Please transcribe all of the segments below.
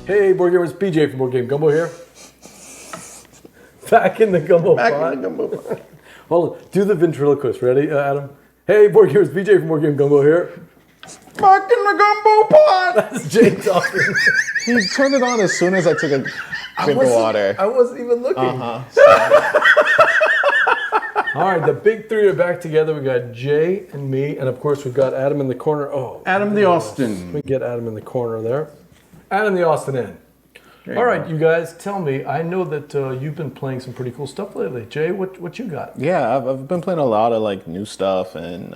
Hey, board gamers, PJ from Board Game Gumbo here. Back in the Gumbo Pot. Back in the Gumbo Pot. Hold on, do the ventriloquist. Ready, Adam? Hey, board gamers, PJ from Board Game Gumbo here. Back in the Gumbo Pot. That's Jay talking. He turned it on as soon as I took a drink of water. I wasn't even looking. All right, the big three are back together. We got Jay and me, and of course we've got Adam in the corner. Oh, Adam the Austin. We get Adam in the corner there. Adam the Austin in. All right, you guys, tell me. I know that you've been playing some pretty cool stuff lately. Jay, what you got? Yeah, I've been playing a lot of like new stuff and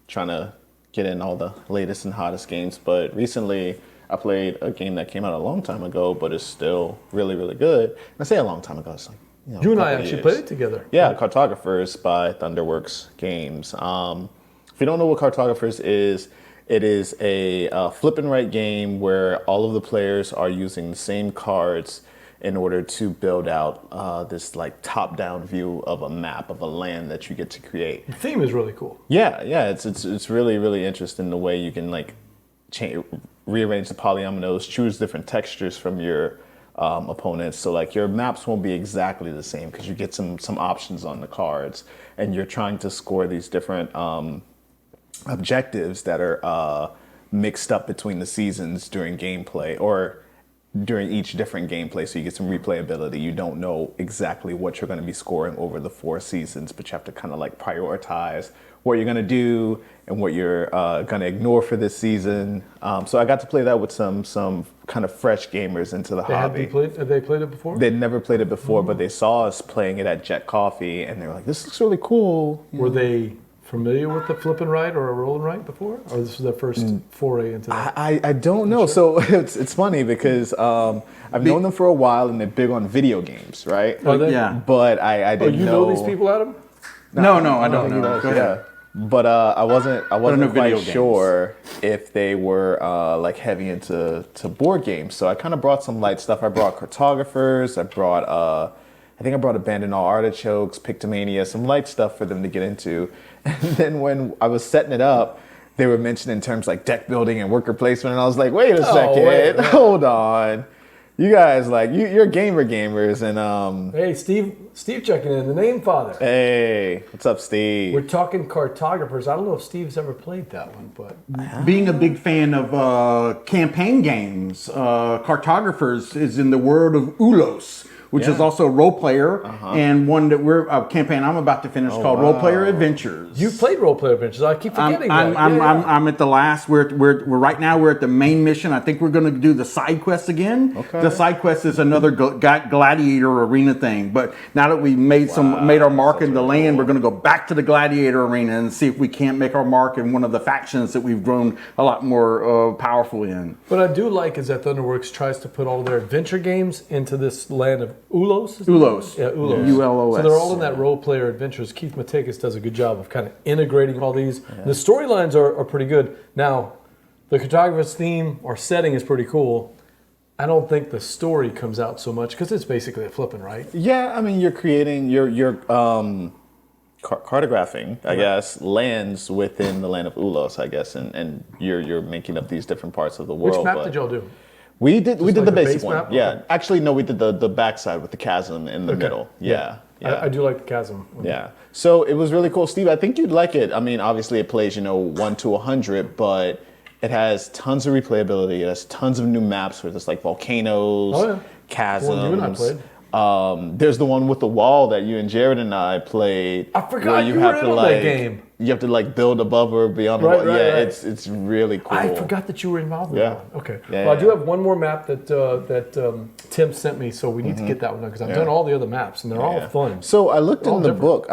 trying to get in all the latest and hottest games. But recently, I played a game that came out a long time ago, but is still really, really good. And I say a long time ago, it's like you and I actually played it together. Yeah, Cartographers by Thunderworks Games. If you don't know what Cartographers is, it is a flip and write game where all of the players are using the same cards in order to build out this like top-down view of a map of a land that you get to create. The theme is really cool. Yeah, it's really, really interesting the way you can like rearrange the polyominoes, choose different textures from your opponents. So like your maps won't be exactly the same because you get some options on the cards, and you're trying to score these different objectives that are mixed up between the seasons during gameplay or during each different gameplay, so you get some replayability. You don't know exactly what you're going to be scoring over the 4 seasons, but you have to kind of like prioritize what you're going to do and what you're going to ignore for this season. So I got to play that with some kind of fresh gamers into the hobby. Have they played it before? They'd never played it before, but they saw us playing it at Jet Coffee, and they were like, this looks really cool. Were they familiar with the flip and write or a roll and write before? Or this was their first foray into that? I don't know. Sure. So it's funny because I've known them for a while, and they're big on video games, right? Are they? Yeah. But I didn't know. You know these people, Adam? No, I don't know. Go ahead. Yeah. But I wasn't quite sure if they were like heavy into board games. So I kind of brought some light stuff. I brought Cartographers. I think I brought Abandoned All Artichokes, Pictomania, some light stuff for them to get into. And then when I was setting it up, they were mentioning terms like deck building and worker placement, and I was like, wait a second, hold on. You guys, like, you're gamers, and Hey, Steve checking in, the name father. Hey, what's up, Steve? We're talking Cartographers. I don't know if Steve's ever played that one, but Being a big fan of campaign games, Cartographers is in the world of Ulos, which is also a role player, and one that a campaign I'm about to finish called Role Player Adventures. you played Role Player Adventures. I keep forgetting that. I'm at the last. We're right now. We're at the main mission. I think we're going to do the side quest again. Okay. The side quest is another gladiator arena thing. But now that we made our mark in the land, we're going to go back to the gladiator arena and see if we can't make our mark in one of the factions that we've grown a lot more powerful in. What I do like is that Thunderworks tries to put all their adventure games into this land of Ulos. Ulos. Yeah, Ulos. ULOS. So they're all in that Role Player Adventures. Keith Matakis does a good job of kind of integrating all these. Yeah. The storylines are pretty good. Now, the Cartographers theme or setting is pretty cool. I don't think the story comes out so much because it's basically a flipping, right? Yeah, I mean, you're creating, you're cartographing, I guess, lands within the land of Ulos, I guess, and you're making up these different parts of the world. Which map did y'all do? We did like the basic base one. map? Yeah, Okay. Actually, no, we did the backside with the chasm in the middle. Yeah. I do like the chasm. Yeah. So it was really cool, Steve. I think you'd like it. I mean, obviously it plays 1 to 100, but it has tons of replayability. It has tons of new maps where there's like volcanoes, chasms. The one you and I played. There's the one with the wall that you and Jared and I played. I forgot you were in on that game. You have to like build above or beyond the wall. Yeah, it's really cool. I forgot that you were involved in that one. Okay. Yeah, well, I do have one more map that Tim sent me, so we need to get that one done because I've done all the other maps and they're all fun. So I looked in the book.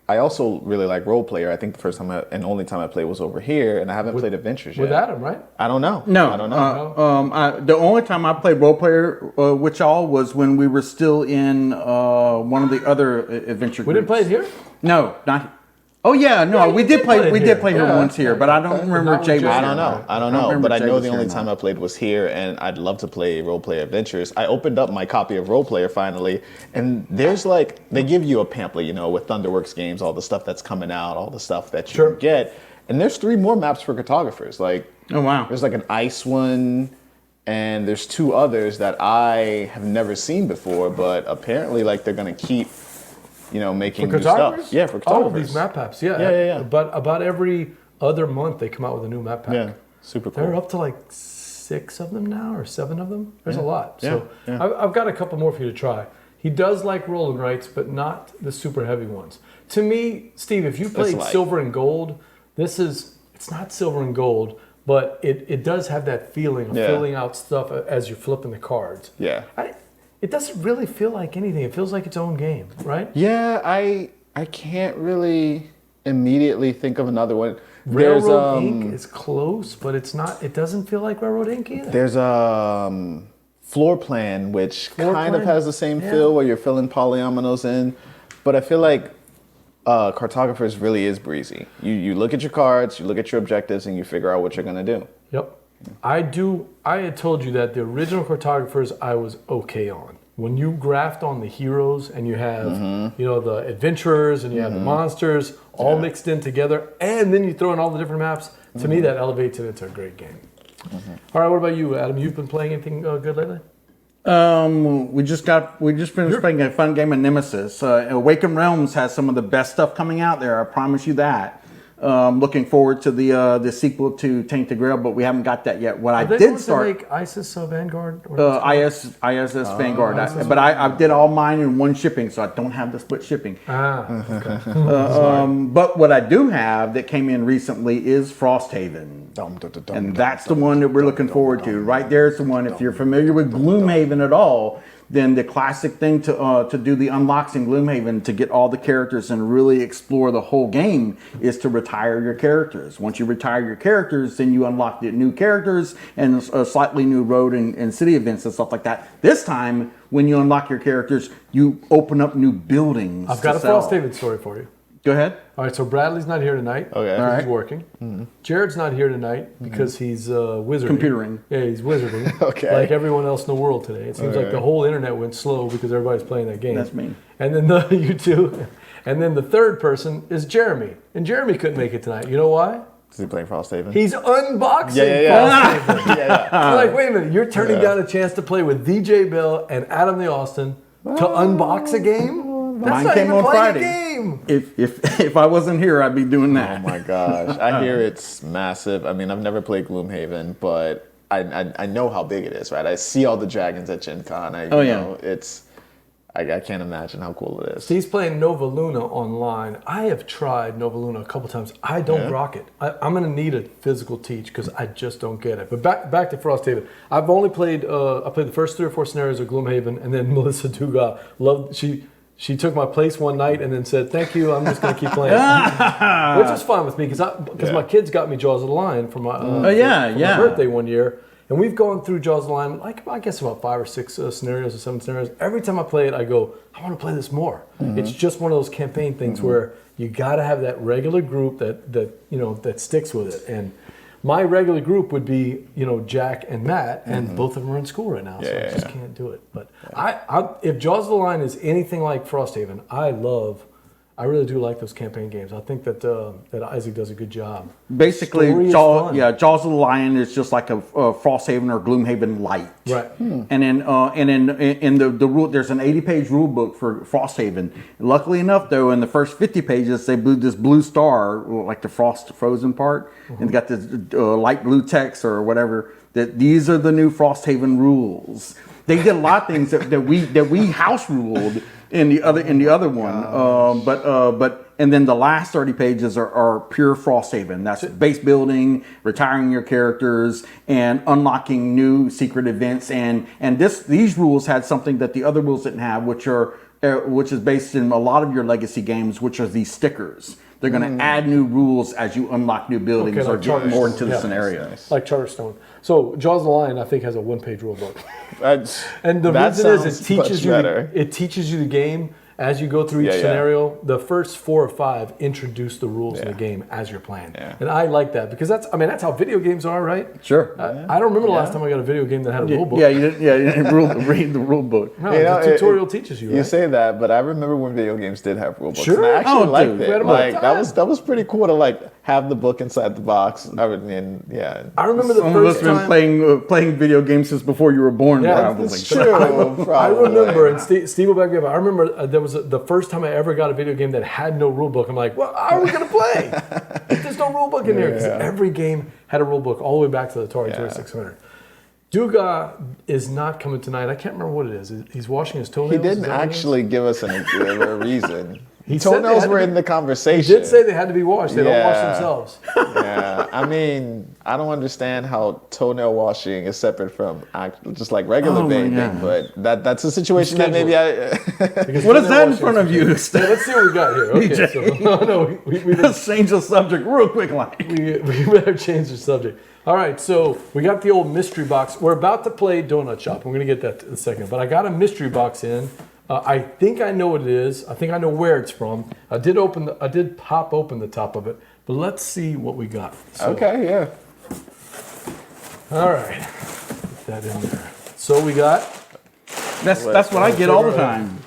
I also really like Role Player. I think the first time and only time I played was over here, and I haven't played Adventures yet. With Adam, right? I don't know. No, I don't know. The only time I played Role Player with y'all was when we were still in one of the other adventure groups. We didn't play it here? No, not. Oh yeah, no, we did play here once here, but I don't remember Jay. I don't know. But I know the only time time I played was here, and I'd love to play Role Player Adventures. I opened up my copy of Role Player finally, and there's like they give you a pamphlet, with Thunderworks games, all the stuff that's coming out, all the stuff that you can get, and there's 3 more maps for Cartographers. Like, oh wow, there's like an ice one. and there's 2 others that I have never seen before, but apparently like they're gonna keep, making new stuff. Yeah, for cartographers. Oh, these map packs. Yeah. Yeah. But about every other month they come out with a new map pack. Yeah, super cool. They're up to like 6 of them now, or 7 of them. There's a lot. Yeah, So yeah. I've got a couple more for you to try. He does like roll and writes, but not the super heavy ones. To me, Steve, if you played light. Silver and Gold, it's not Silver and Gold, but it does have that feeling of filling out stuff as you're flipping the cards. Yeah. It doesn't really feel like anything. It feels like its own game, right? Yeah, I can't really immediately think of another one. Railroad Ink is close, but it's not. It doesn't feel like Railroad Ink either. There's Floor Plan, which kind of has the same feel where you're filling polyominoes in, but I feel like Cartographers really is breezy. You look at your cards, you look at your objectives, and you figure out what you're gonna do. Yep. I had told you that the original Cartographers I was okay on. When you graft on the heroes and you have, the adventurers and you have the monsters all mixed in together, and then you throw in all the different maps, to me that elevates it into a great game. All right, what about you, Adam? You've been playing anything good lately? We just finished playing a fun game of Nemesis. Awakened Realms has some of the best stuff coming out there. I promise you that. Looking forward to the sequel to Tainted Grail, but we haven't got that yet. What I did start, make ISIS Vanguard. ISS Vanguard, but I did all mine in one shipping, so I don't have the split shipping. Okay. But what I do have that came in recently is Frosthaven. And that's the one that we're looking forward to. Right there's the one. If you're familiar with Gloomhaven at all, then the classic thing to do the unlocks in Gloomhaven to get all the characters and really explore the whole game is to retire your characters. Once you retire your characters, then you unlock the new characters and a slightly new road and city events and stuff like that. This time, when you unlock your characters, you open up new buildings. I've got a Frosthaven story for you. Go ahead. All right, so Bradley's not here tonight. Okay. All right. He's right. working. Jared's not here tonight because he's wizarding. Computering. Yeah, he's wizarding. Okay. Like everyone else in the world today. It seems like the whole internet went slow because everybody's playing that game. That's me. And then you two. And then the third person is Jeremy. And Jeremy couldn't make it tonight. You know why? Is he playing Frosthaven? He's unboxing Frosthaven. yeah. You're like, wait a minute, you're turning down a chance to play with DJ Bell and Adam the Austin to unbox a game? That's Mine not came even on playing Friday. a game. If I wasn't here, I'd be doing that. Oh my gosh. I hear it's massive. I mean, I've never played Gloomhaven, but I know how big it is, right? I see all the dragons at Gen Con. I can't imagine how cool it is. He's playing Nova Luna online. I have tried Nova Luna a couple times. I don't rock it. I'm going to need a physical teach because I just don't get it. But back to Frosthaven. I've only played I played the first 3 or 4 scenarios of Gloomhaven, and then Melissa Dugas she took my place one night and then said, "Thank you, I'm just going to keep playing," which was fine with me because my kids got me Jaws of the Lion for my my birthday one year. And we've gone through Jaws of the Lion, like I guess about 5 or 6 scenarios or 7 scenarios. Every time I play it, I go, I want to play this more. It's just one of those campaign things where you got to have that regular group that sticks with it. And my regular group would be Jack and Matt, and both of them are in school right now, so I just can't do it. But if Jaws of the Lion is anything like Frosthaven, I really do like those campaign games. I think that Isaac does a good job. Basically, Jaws of the Lion is just like a Frosthaven or Gloomhaven light. Right. And then in the rule, there's an 80-page rule book for Frosthaven. Luckily enough, though, in the first 50 pages, they blew this blue star, like the frozen part, and got this light blue text or whatever. That these are the new Frosthaven rules. They did a lot of things that we house ruled in the other one, but then the last 30 pages are pure Frosthaven. That's base building, retiring your characters, and unlocking new secret events. And these rules had something that the other rules didn't have, which is based in a lot of your legacy games, which are these stickers. They're going to add new rules as you unlock new buildings or get more into the scenario. Nice. Like Charterstone. So Jaws of the Lion, I think, has a 1-page rule book. And the That reason is sounds much better. it teaches you the game, As you go through each Yeah, yeah. scenario, the first 4 or 5 introduce the rules of the game as you're playing. Yeah. And I like that because that's how video games are, right? Sure. I don't remember the last time I got a video game that had a rule book. Yeah, you didn't read the rule book. No, You know, the tutorial teaches you, right? You say that, but I remember when video games did have rule books. Sure. And I actually liked dude, it. we had 'em all the Like time. that was pretty cool to like have the book inside the box. I remember the Some of us first have time. been playing video games since before you were born, Yeah, probably. It's true. I remember, and Steve will back me up. I remember there was the first time I ever got a video game that had no rule book. I'm like, well, how are we going to play if there's no rule book in there? Because every game had a rule book all the way back to the Atari 2600. Duga is not coming tonight. I can't remember what it is. He's washing his toenails. He Is didn't that what it is? actually give us a reason. He said they Toenails had to were be- in the conversation. He did say they had to be washed. They don't wash Yeah. themselves. Yeah, I mean, I don't understand how toenail washing is separate from just like regular Oh my bathing, God. but that's a situation that maybe I. Because What is toenail that in washing front is- of you? Yeah, let's see what we got here. Okay, DJ. so no, we Let's change the subject real quick, like. we better change the subject. All right, so we got the old mystery box. We're about to play Donut Shop. I'm going to get that in a second. But I got a mystery box in. I think I know what it is. I think I know where it's from. I did pop open the top of it. But let's see what we got. So, Okay, yeah. All right. Put that in there. So we got That's what I get all the time.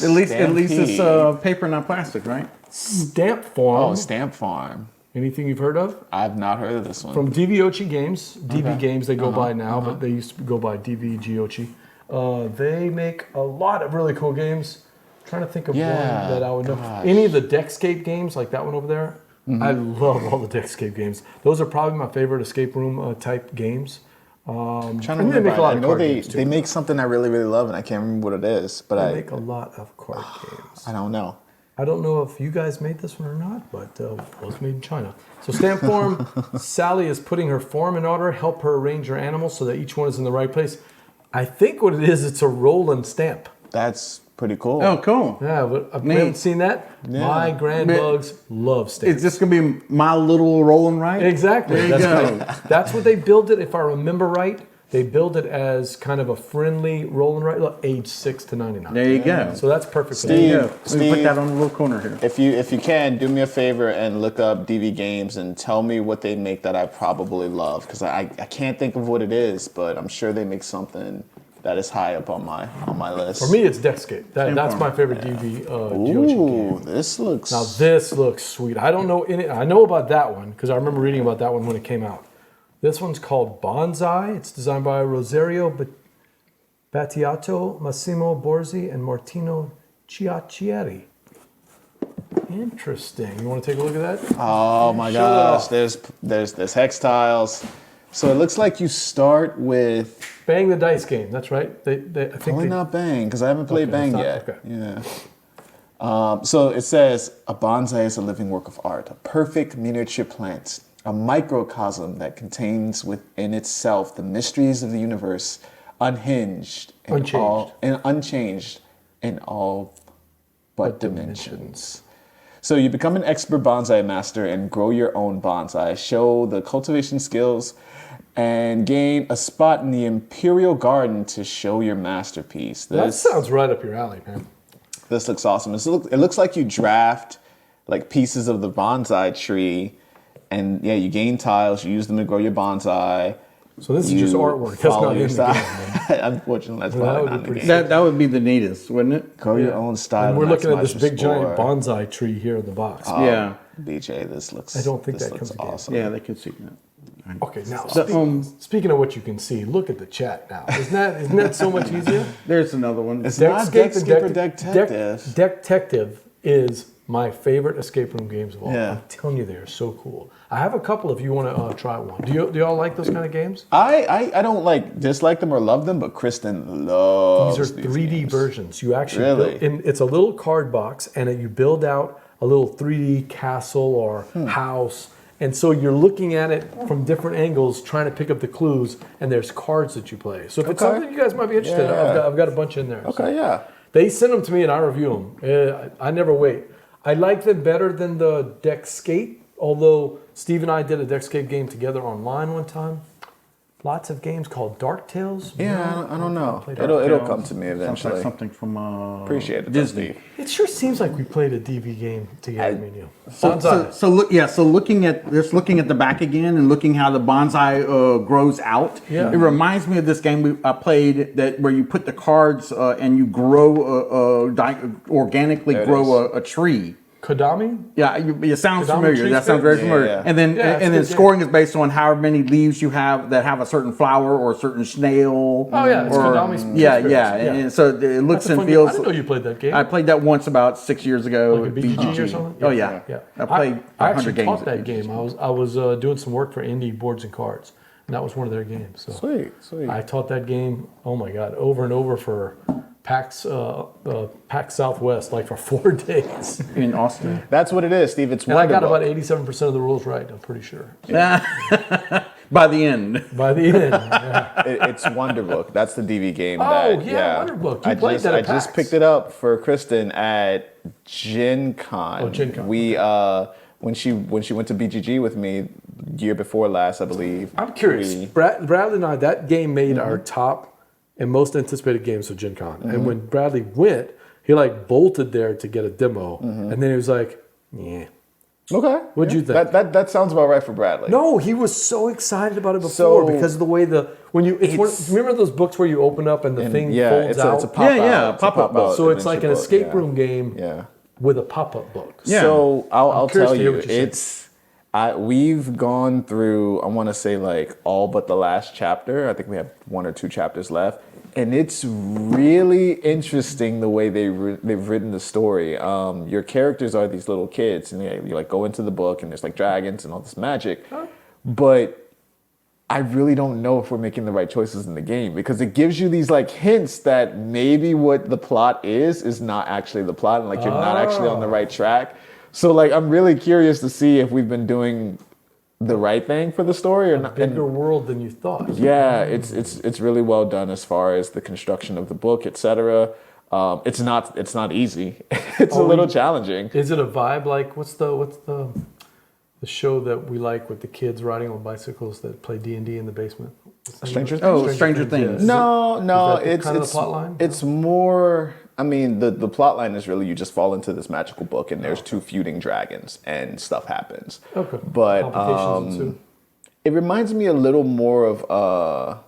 At least it's Stampede. paper, not plastic, right? Stamp Farm. Oh, Stamp Farm. Anything you've heard of? I've not heard of this one. From DVOchi Games. DV Games they go by now, but they used to go by DVGOchi. They make a lot of really cool games. I'm trying to think of one that I would know. gosh. Any of the Deckscape games, like that one over there. I love all the Deckscape games. Those are probably my favorite escape room type games. I'm trying to and they remember. make a lot I of know card they games too. they make something I really really love, and I can't remember what it is. But They make a lot of card games. I don't know. I don't know if you guys made this one or not, but it was made in China. So Stamp Farm, Sally is putting her farm in order, help her arrange her animals so that each one is in the right place. I think what it is, it's a roll and stamp. That's pretty cool. Oh, cool. Yeah, but we Neat. haven't seen that. Yeah. My grandbugs love stamps. Is this going to be my little rolling right? Exactly. There you go. That's what they build it, if I remember right. They build it as kind of a friendly roll and write, age 6 to 99. There you go. So that's perfect. for There you them. go. Let me put that on the little corner here. If you can, do me a favor and look up DV Games and tell me what they make that I probably love, because I can't think of what it is, but I'm sure they make something that is high up on my list. For me, it's Deckscape. That's Farm. my favorite DV Gyochi game. Ooh, this looks. Now this looks sweet. I don't know any. I know about that one because I remember reading about that one when it came out. This one's called Bonsai. It's designed by Rosario Battiato, Massimo Borzi, and Martino Ciacchieri. Interesting. You want to take a look at that? Oh my Show it gosh, off. there's hex tiles. So it looks like you start with Bang the Dice game. That's right. I think probably not Bang, because I haven't played Okay, Bang it's not- yet. okay. Yeah. So it says a bonsai is a living work of art, a perfect miniature plant, a microcosm that contains within itself the mysteries of the universe, unchanged in all but dimensions. So you become an expert bonsai master and grow your own bonsai, show the cultivation skills, and gain a spot in the Imperial Garden to show your masterpiece. That sounds right up your alley, man. This looks awesome. It looks like you draft like pieces of the bonsai tree, and yeah, you gain tiles. You use them to grow your bonsai. So this is just artwork. That's follow not your in the game, style. Unfortunately, that's Well, that probably would not be in the pretty game. That would be the neatest, wouldn't it? Grow your own style. And we're looking at this maximize big your giant score. bonsai tree here in the box. Oh, BJ, this looks. I don't think this that looks comes again. awesome. Yeah, they could see that. Okay, now So, speaking of what you can see, look at the chat now. Isn't that so much easier? There's another one. It's not Deckscape or Detective. Detective is my favorite escape room games of all. Yeah. I'm telling you, they are so cool. I have a couple if you want to try one. Do y'all like those kind of games? I don't like dislike them or love them, but Kristen loves These are 3D games. versions. You actually Really? it's a little card box, and you build out a little 3D castle or house. And so you're looking at it from different angles, trying to pick up the clues, and there's cards that you play. So if it's Okay. something you guys might be interested in, Yeah. I've got a bunch in there. Okay, yeah. They send them to me and I review them. I never wait. I like them better than the Deckscape, although Steve and I did a Deckscape game together online one time. lots of games called Dark Tales. Yeah, I don't know. Played It'll come to me Sounds eventually. like something from Appreciate it, Disney. Steve. It sure seems like we played a DV game together, me and you. So looking at the back again and looking how the bonsai grows out. Yeah. It reminds me of this game I played where you put the cards and you grow organically grow a tree. Kodami? Yeah, it sounds Kodami familiar. tree That sounds very familiar. Yeah. And then Yeah, it's and a then good game. scoring is based on how many leaves you have that have a certain flower or a certain snail. Oh, yeah, it's Kodami's tree Yeah, spirits. yeah. Yeah. And so it looks That's a and fun game. feels. I didn't know you played that game. I played that once about 6 years ago. Like a BGG or something? Oh yeah, Yeah. I played I 100 actually games. taught that game. I was doing some work for Indie Boards and Cards, and that was one of their games. So Sweet. I taught that game, oh my God, over and over for PAX Southwest, like for 4 days. in Austin. That's what it is, Steve. It's And I got Wonderbook. about 87% of the rules right, I'm pretty sure. By the end. By the end. Yeah. It's Wonderbook. That's the DV game. Oh, that, yeah, Wonderbook. You I played just, that at I just PAX. picked it up for Kristen at Gen Con. Oh, Gen Con. We when she went to BGG with me year before last, I believe. I'm curious. we- Bradley and I, that game made our top and most anticipated games of Gen Con. And when Bradley went, he like bolted there to get a demo. And then he was like, yeah. Okay. What'd you think? That sounds about right for Bradley. No, he was so excited about it before So- because of the way remember those books where you open up and the thing folds out? it's a pop out. It's a pop-up book. So it's like an adventure escape book, room game Yeah. with a pop-up book. Yeah. So I'll curious tell to hear you, what you we've gone through, I want to say like all but the last chapter. I think we have 1 or 2 chapters left. And it's really interesting the way they've written the story. Your characters are these little kids, and you like go into the book, and there's like dragons and all this magic. But I really don't know if we're making the right choices in the game because it gives you these like hints that maybe what the plot is not actually the plot, and like you're not actually on the right track. So like I'm really curious to see if we've been doing the right thing for the story or not. Bigger world than you thought. Yeah, it's really well done as far as the construction of the book, etc. It's not easy. It's a little challenging. Is it a vibe like what's the show that we like with the kids riding on bicycles that play D&D in the basement? Stranger Things? Oh, Stranger Things. No, Is that it's kind of the plot line? It's more. I mean, the plot line is really you just fall into this magical book and there's 2 feuding dragons and stuff happens. Okay. But Complications ensue. it reminds me a little more of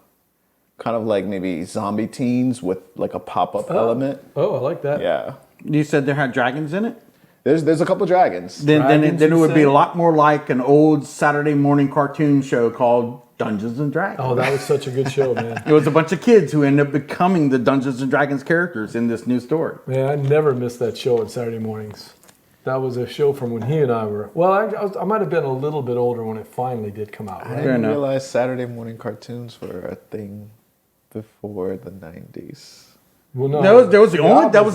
kind of like maybe Zombie Teens with like a pop-up element. Oh, I like that. Yeah. You said there had dragons in it? There's a couple dragons. Then Dragons, it you would be say? a lot more like an old Saturday morning cartoon show called Dungeons and Dragons. Oh, that was such a good show, man. It was a bunch of kids who ended up becoming the Dungeons and Dragons characters in this new story. Man, I never missed that show on Saturday mornings. That was a show from when he and I were. Well, I might have been a little bit older when it finally did come out. I Right? didn't enough. realize Saturday morning cartoons were a thing before the 90s. Well, no, That was the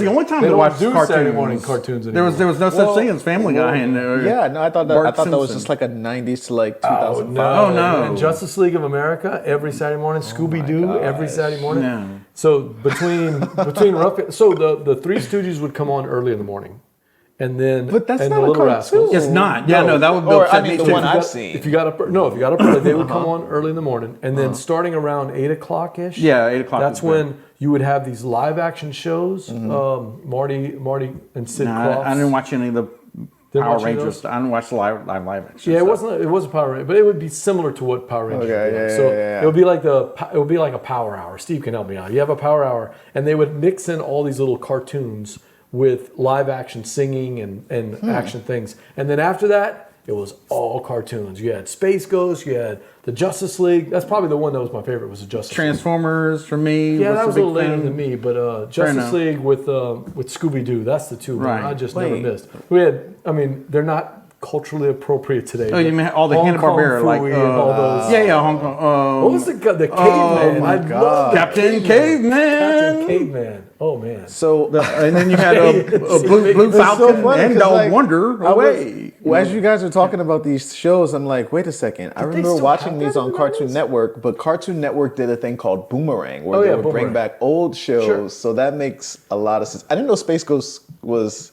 only time they to don't watch do cartoons. Saturday morning cartoons anymore. There was no such thing as Family Guy in there. Yeah, no, I thought that Bart was Simpson. just like a 90s to like 2005. Oh, no. And Justice League of America every Saturday morning. Scooby Doo every Saturday morning. No. So between the Three Stooges would come on early in the morning, and then But that's and not the a Little cartoon. Rascals. It's not. Yeah, no, that would Or, upset I mean, me the too. one I've If seen. you got up, they would come on early in the morning, and then starting around 8 o'clock ish. Yeah, 8 o'clock That's is good. when you would have these live action shows. Marty and Sid Crofts. I didn't watch any of the Didn't Power watch any of Rangers. those? I didn't watch the live action. Yeah, stuff. it wasn't Power Rangers, but it would be similar to what Power Rangers. Okay, would be like. yeah, So yeah. it would be like a Power Hour. Steve can help me out. You have a Power Hour, and they would mix in all these little cartoons with live action singing and action things, and then after that. It was all cartoons. You had Space Ghost. You had the Justice League. That's probably the one that was my favorite. Was the Justice League. Transformers for me. Yeah, that was a big little later thing. than me, but Justice enough. League with Scooby Doo. That's the two. Man. Right. I just never Wait. missed. We had. I mean, they're not culturally appropriate today. Oh, you but mean all the Hong Hanna-Barbera, Kong like Phooey and all those. yeah, Hong Kong. What was the caveman? my I God. love Captain Caveman. Captain Caveman. Oh man. So And then you had Blue It's so Falcon funny and 'cause, like, Wonder I was- Away. Well, as you guys are talking about these shows, I'm like, wait a second. I remember still watching have these that on in the Cartoon 90s? Network, but Cartoon Network did a thing called Boomerang, where Oh, they yeah, would bring Boomerang. back old shows. Sure. So that makes a lot of sense. I didn't know Space Ghost was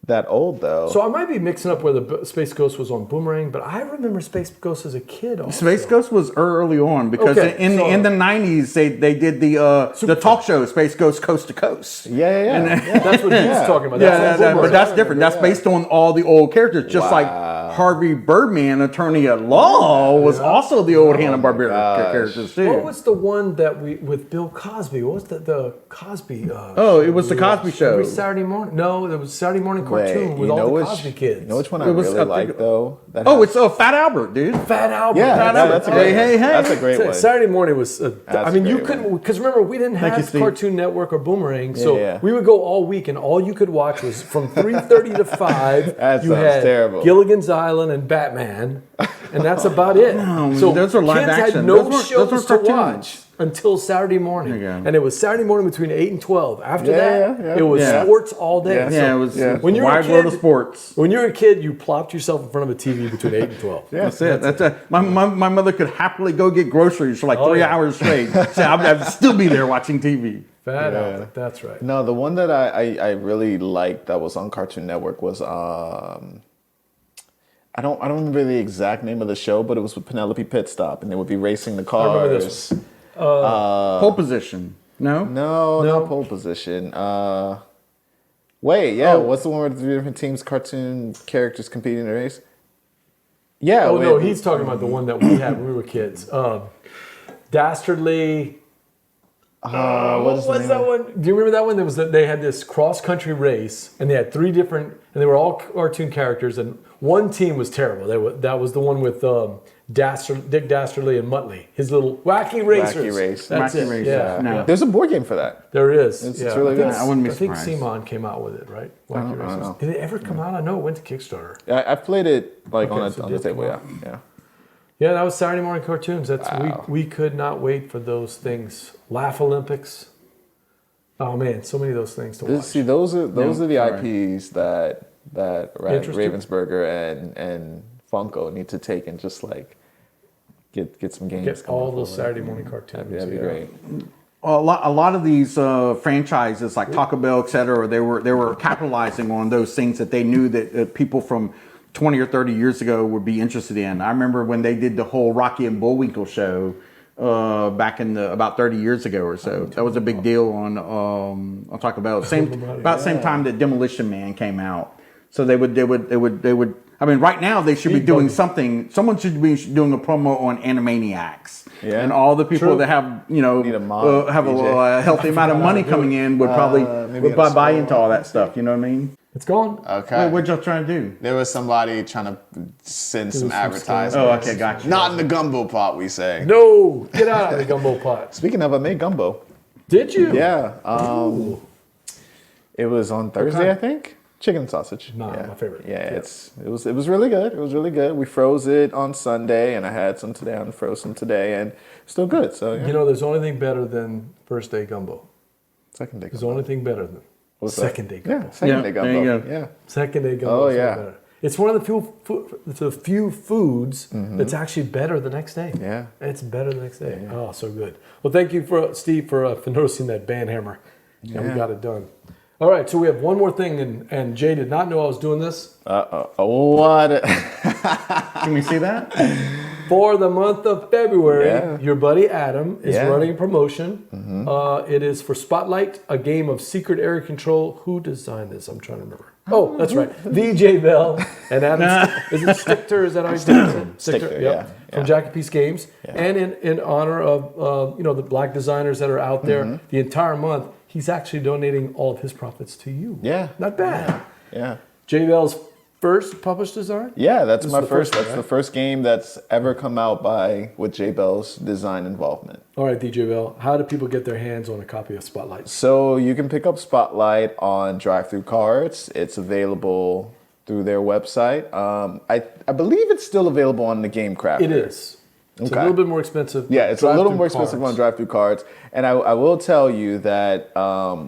that old though. So I might be mixing up where the Space Ghost was on Boomerang, but I remember Space Ghost as a kid. Also. Space Ghost was early on because Okay, in the 90s they did the talk show Space Ghost Coast to Coast. Yeah. That's what he's talking about. But that's different. That's based on all the old characters, just like Harvey Birdman, attorney at law, was also the old Hanna-Barbera characters too. What was the one that with Bill Cosby? What was the Cosby? It was the Cosby Show. Every Saturday morning. No, there was Saturday morning cartoon with all the Cosby kids. You know which one I really like though? It's Fat Albert, dude. Fat Albert. Yeah, that's a great. Hey. That's a great one. Saturday morning was. I mean, you couldn't because remember we didn't have Cartoon Network or Boomerang, so we would go all week and all you could watch was from 3:30 to 5. That you sounds had terrible. Gilligan's Island and Batman, and that's about it. So those are live kids action. had no those shows were to cartoons. watch until Saturday morning, and it was Saturday morning between 8 and 12. After that, it was sports all day. It was when you were a wide world of kid, sports. when you were a kid, you plopped yourself in front of a TV between 8 and 12. That's it. That's it. My mother could happily go get groceries for like 3 hours straight. So I'd still be there watching TV. Fat Albert, that's right. No, the one that I really liked that was on Cartoon Network was I don't remember the exact name of the show, but it was with Penelope Pitstop, and they would be racing the cars. I remember this one. Pole Position. No, not Pole Position. What's the one where the three different teams, cartoon characters competing in a race? Yeah. Oh no, he's talking about the one that we had when we were kids. Dastardly. What was that one? Do you remember that one? They had this cross country race, and they had 3 different, and they were all cartoon characters, and one team was terrible. That was the one with Dick Dastardly and Muttley, his little Wacky Racers. Wacky Race. That's Wacky it. Race, Yeah. no. There's a board game for that. There is. It's really good. I wouldn't be I think surprised. Simon came out with it, right? Wacky I don't know. Did it ever come out? I know it went to Kickstarter. I've played it on so the did table. come out. Yeah. Yeah, that was Saturday morning cartoons. We could not wait for those things. Laugh Olympics. Oh man, so many of those things to watch. See, those are the IPs that Ravensburger and Funko need to take and just like get some games. Get all those Saturday morning cartoons. That'd be great. A lot of these franchises like Taco Bell, et cetera, they were capitalizing on those things that they knew that people from 20 or 30 years ago would be interested in. I remember when they did the whole Rocky and Bullwinkle show back in about 30 years ago or so. That was a big deal on Taco Bell. About the same time that Demolition Man came out. So they would. I mean, right now they should be doing something. Someone should be doing a promo on Animaniacs. Yeah. And all the people that have Need a mod, have a healthy amount of money coming in would probably buy into all that stuff. You know what I mean? It's gone. Okay. Wait, what y'all trying to do? There was somebody trying to send some advertisements. Oh, okay, gotcha. Not in the Gumbo Pot, we say. No, get out of the Gumbo Pot. Speaking of, I made gumbo. Did you? Yeah. It was on Thursday, I think. Chicken and sausage. My favorite. Yeah, it was really good. It was really good. We froze it on Sunday, and I had some today. I froze some today, and it's still good. So yeah. You know, there's only thing better than first day gumbo. Second day There's gumbo. only thing better than second day gumbo. Yeah, second day gumbo. there you go. Yeah. Second day gumbo. Oh, is yeah. better. It's one of the few foods that's actually better the next day. Yeah. It's better the next day. Oh, so good. Well, thank you Steve for noticing that band hammer. Yeah, we got it done. All right, so we have one more thing, and Jay did not know I was doing this. What? Can we see that? For the month of February, your buddy Adam is running a promotion. It is for Spotlight, a game of secret area control. Who designed this? I'm trying to remember. Oh, that's right. VJ Bell and Adam. Is it Stichter? Is that how you say it? Stichter, yep. From Jack and Peace Games. And in honor of the black designers that are out there, the entire month, he's actually donating all of his profits to you. Yeah. Not bad. Yeah. J Bell's first published design? Yeah, that's This my is the first. first one, That's right? the first game that's ever come out with J Bell's design involvement. All right, DJ Bell, how do people get their hands on a copy of Spotlight? So you can pick up Spotlight on Drive-Thru Cards. It's available through their website. I believe it's still available on the GameCraft. It is. It's a Okay. little bit more expensive. Yeah, it's a little Drive-Thru more expensive Cards. on Drive-Thru Cards. And I will tell you that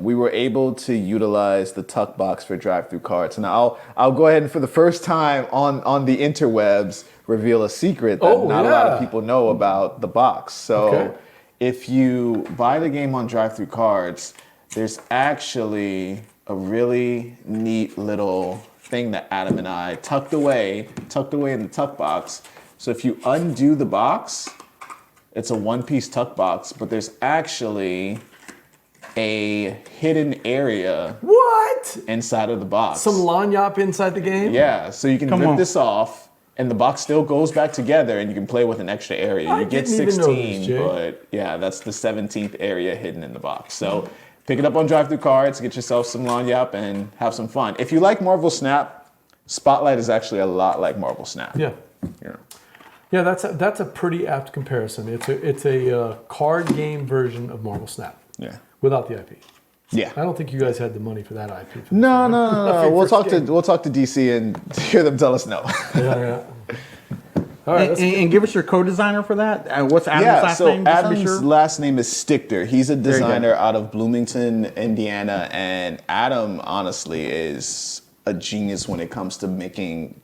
we were able to utilize the tuck box for Drive-Thru Cards. And I'll go ahead and for the first time on the interwebs reveal a secret that not a lot of people know about the box. So if you buy the game on Drive-Thru Cards, there's actually a really neat little thing that Adam and I tucked away in the tuck box. So if you undo the box, it's a one-piece tuck box, but there's actually a hidden area What? inside of the box. Some lanyap inside the game? Yeah, so you can rip this off, and the box still goes back together, and you can play with an extra area. You get didn't even know 16, this, Jay. but yeah, that's the 17th area hidden in the box. So pick it up on Drive-Thru Cards, get yourself some lanyap, and have some fun. If you like Marvel Snap, Spotlight is actually a lot like Marvel Snap. Yeah. Yeah, that's a pretty apt comparison. It's a card game version of Marvel Snap. Yeah. Without the IP. Yeah. I don't think you guys had the money for that IP. No. We'll talk to DC and hear them tell us no. Yeah. All right. And give us your co-designer for that. What's Adam's last name? Adam's last name is Stichter. He's a designer out of Bloomington, Indiana, and Adam honestly is a genius when it comes to making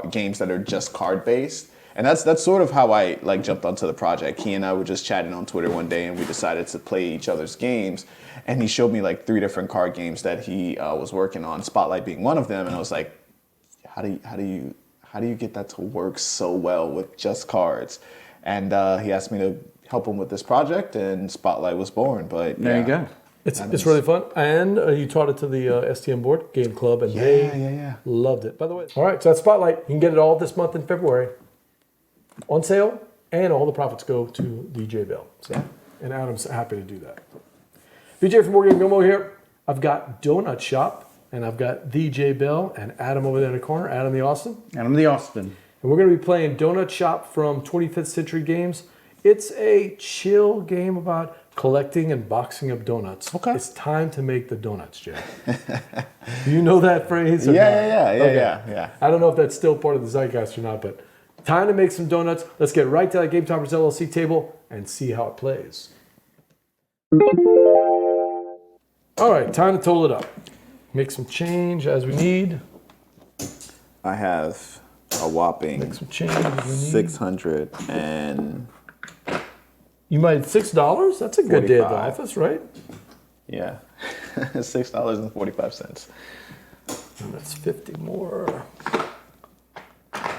games that are just card based. And that's sort of how I jumped onto the project. He and I were just chatting on Twitter one day, and we decided to play each other's games. And he showed me 3 different card games that he was working on, Spotlight being one of them. And I was like, how do you get that to work so well with just cards? And he asked me to help him with this project, and Spotlight was born. But there you go. It's really fun. And you taught it to the STM board game club, and they loved it. By the way, all right, so that's Spotlight. You can get it all this month in February. On sale, and all the profits go to DJ Bell. So, and Adam's happy to do that. VJ from Board Game Gumbo here. I've got Donut Shop, and I've got DJ Bell and Adam over there in the corner, Adam the Austin. Adam the Austin. And we're going to be playing Donut Shop from 25th Century Games. It's a chill game about collecting and boxing up donuts. Okay. It's time to make the donuts, Jay. Do you know that phrase? Or Yeah. I don't know if that's still part of the zeitgeist or not, but time to make some donuts. Let's get right to that Game Toppers LLC table and see how it plays. All right, time to total it up. Make some change as we need. I have a whopping Make some change as we need. 600 and You made $6? That's a good day at the 45. office, right? yeah, $6.45. And that's 50 more.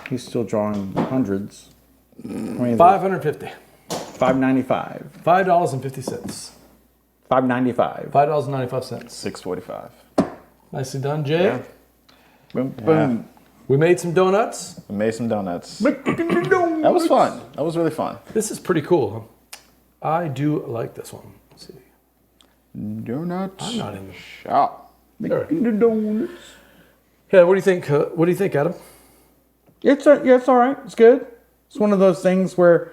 He's still drawing hundreds. $550. $5.95. $5.50. $5.95. $5.95. $6.45. Nicely done, Jay. Yeah. Boom, boom. We made some donuts. I made some donuts. That was fun. That was really fun. This is pretty cool. I do like this one. Let's see. Donuts. I'm not in the shop. There. The donuts. Yeah, what do you think? What do you think, Adam? It's all right. It's good. It's one of those things where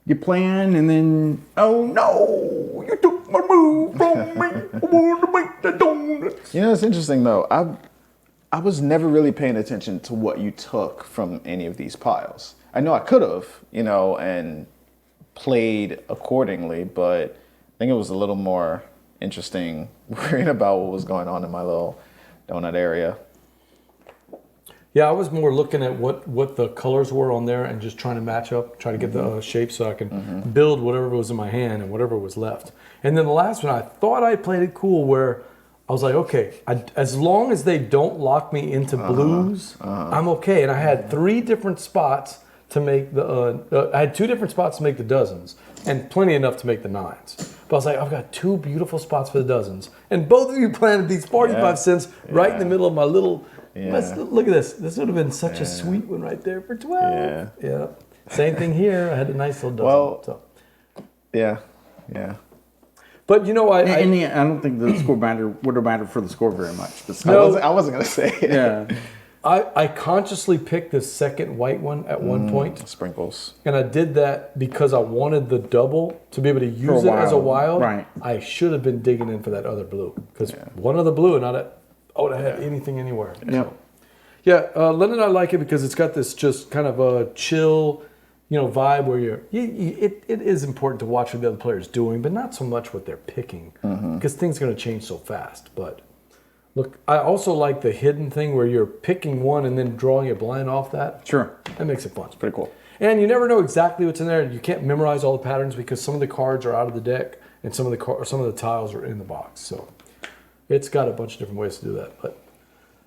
you plan and then, oh no, you took my move from me. I want to make the donuts. You know, it's interesting though. I was never really paying attention to what you took from any of these piles. I know I could have, and played accordingly, but I think it was a little more interesting worrying about what was going on in my little donut area. Yeah, I was more looking at what the colors were on there and just trying to match up, try to get the shape so I can build whatever was in my hand and whatever was left. And then the last one, I thought I played it cool where I was like, okay, as long as they don't lock me into blues, I'm okay. And I had 3 different spots to make I had 2 different spots to make the dozens and plenty enough to make the 9s. But I was like, I've got 2 beautiful spots for the dozens. And both of you planted these 45 cents right in the middle of my little... Look at this. This would have been such a sweet one right there for 12. Yeah. Same thing here. I had a nice little dozen. Yeah. But I don't think the score would have mattered for the score very much. I wasn't going to say it. Yeah. I consciously picked the second white one at one point. Sprinkles. And I did that because I wanted the double to be able to use it as a wild. Right. I should have been digging in for that other blue. Because one other blue and I would have had anything anywhere. Yeah. So. Len and I like it because it's got this just kind of a chill, vibe where it is important to watch what the other player's doing, but not so much what they're picking because things are going to change so fast. But look, I also like the hidden thing where you're picking one and then drawing a blind off that. Sure. That makes it fun. It's pretty cool. And you never know exactly what's in there. You can't memorize all the patterns because some of the cards are out of the deck and some of the tiles are in the box. So It's got a bunch of different ways to do that.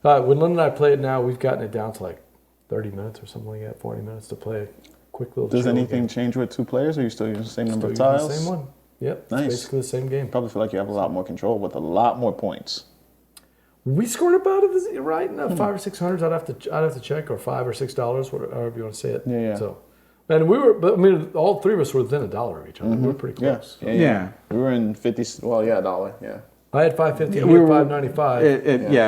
But when Lynn and I play it now, we've gotten it down to like 30 minutes or something like that, 40 minutes to play a quick little Does chill anything game. change with 2 players, or are you still using the same number of Still using tiles? the same one. Yep. Nice. It's basically the same game. Probably feel like you have a lot more control with a lot more points. We scored about it right in the $500 or $600. I'd have to check, or $5 or $6, however you want to say it. Yeah. So, and but I mean, all three of us were within $1 of each other. We were pretty close. Yeah. We were in 50. Well, yeah, $1. Yeah. I had $5.50. You We had were- $5.95. We were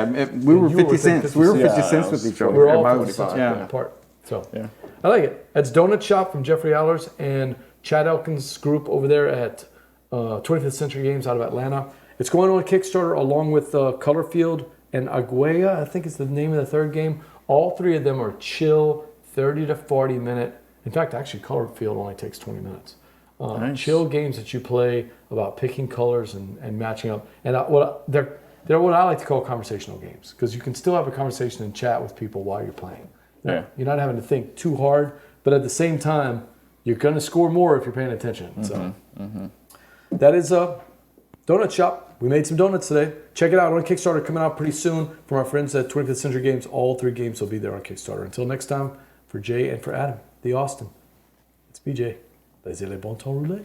And you were 50 within cents. 50 We were cents. 50 Yeah, cents I with was- each other. We're all Everybody 50 was- cents yeah. apart. So Yeah. I like it. That's Donut Shop from Jeffrey Allers and Chad Elkins' group over there at 25th Century Games out of Atlanta. It's going on Kickstarter along with Colorfield and Aguaya, I think is the name of the third game. All three of them are chill, 30 to 40 minute. In fact, actually, Colorfield only takes 20 minutes. Nice. Chill games that you play about picking colors and matching up. And they're what I like to call conversational games, because you can still have a conversation and chat with people while you're playing. Yeah. You're not having to think too hard, but at the same time, you're going to score more if you're paying attention. So that is Donut Shop. We made some donuts today. Check it out on Kickstarter, coming out pretty soon from our friends at 25th Century Games. All three games will be there on Kickstarter. Until next time, for Jay and for Adam, the Austin, it's BJ. Laissez les bon temps rouler.